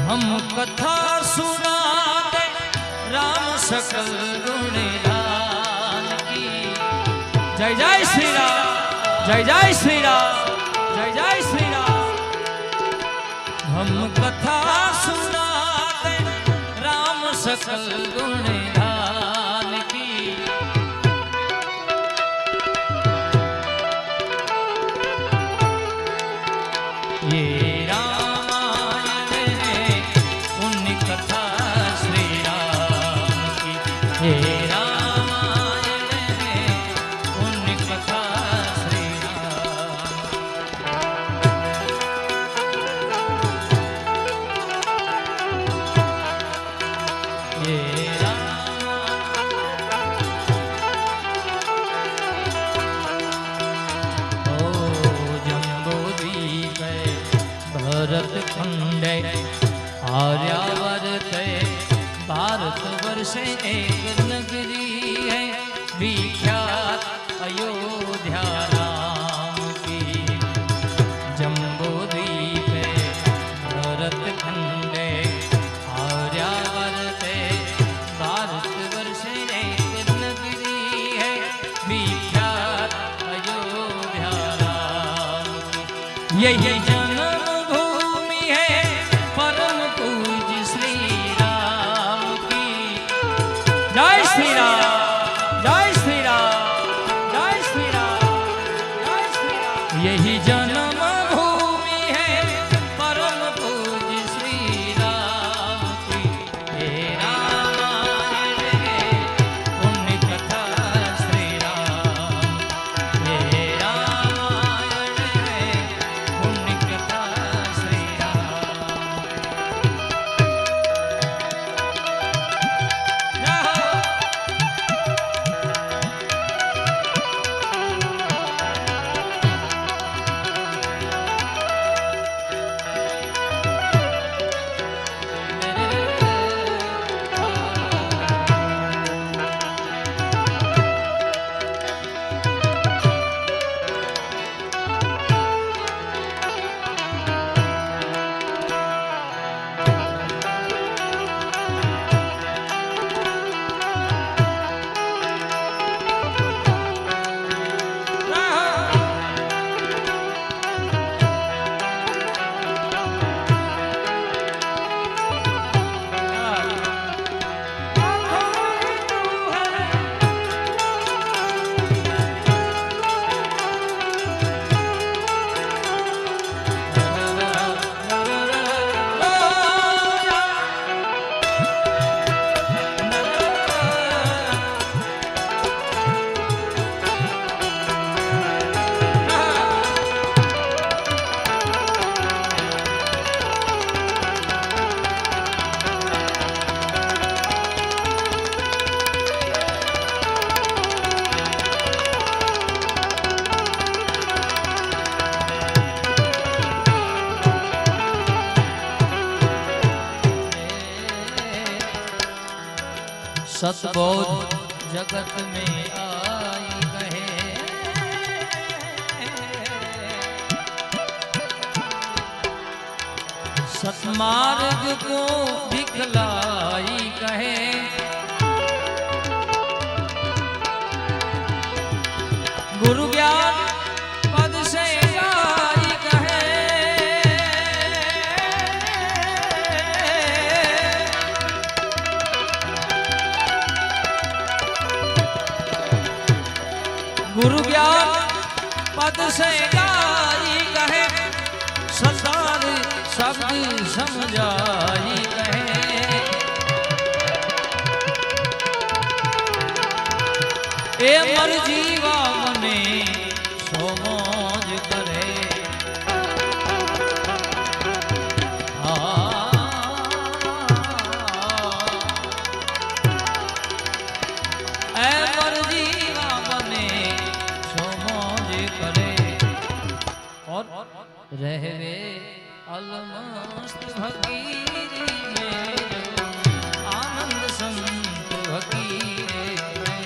हम कथा सुनाते राम सकल गुणगान की। जय जय श्री राम, जय जय श्री राम, जय जय श्री राम। हम कथा सुनाते राम सकल गुणगान की। ये भरत खंडे आर्यावर्त भारत वर्ष एक नगरी है विख्यात अयोध्या राम की। जम्बू द्वीप भरत खंडे आर्यावर्त भारत वर्ष एक नगरी है विख्यात अयोध्या राम की। यही यही जन्म भूमि है परम पूज्य श्री राम की। हे रामायण है पुण्य कथा श्री राम। हे रामायण है पुण्य कथा श्री सतबोध जगत में आई कहे। सतमार्ग को दिखलाई कहे। गुरु ज्ञान पद से आई कहे। गुरु ज्ञान पद से गाई कहे। संसार शब्द समझाई कहे। ए मर जीवा मने सो मौज करे। रहवे अलमस्त फकीरी में आनंद संत फकीर में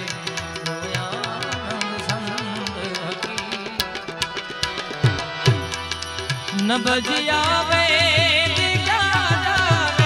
आनंद संत फकीर न बजिया वेद क्या जावे।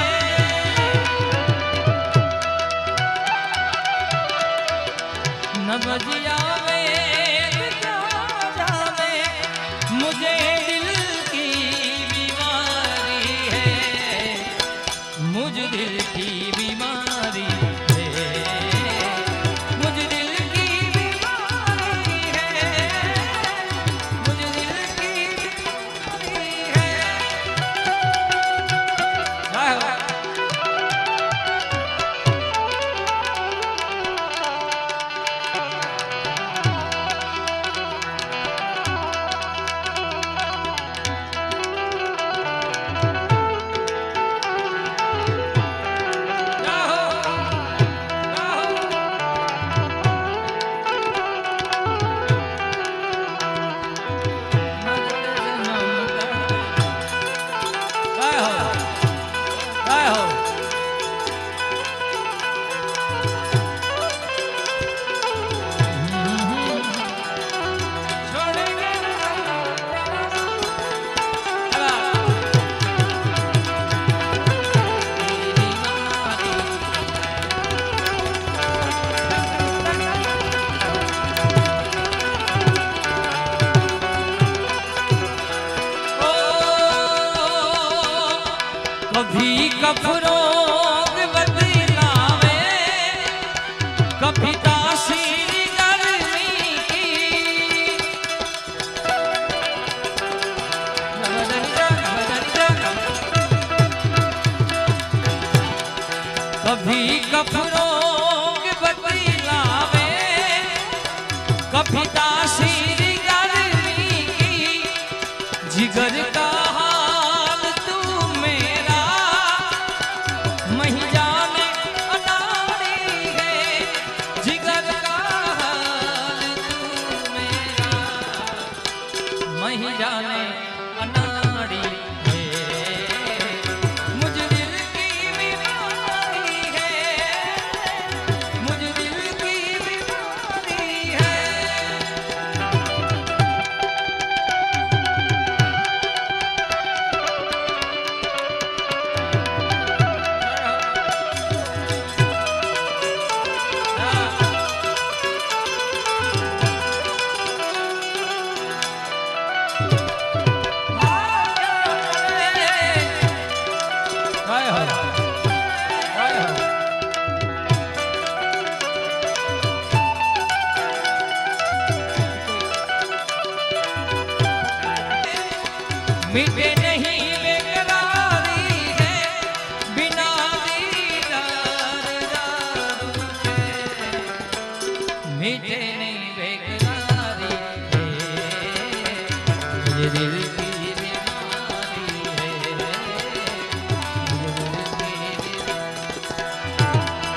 कभी कफरोग बदलावे, कभी तासीर गर्मी की। कभी कफरोग बदलावे, कभी तासीर गर्मी की। जिगर का हाल तू मेरा नहीं जाने अनाड़ी है। जिगर का हाल तू मेरा नहीं जाने अनाड़ी है। मुझ दिल की बीमारी है, मुझ दिल की बीमारी है। मिटे नहीं बेकरारी है, बिना दीदार दारू के। मिटे नहीं बेकरारी है, ये दिल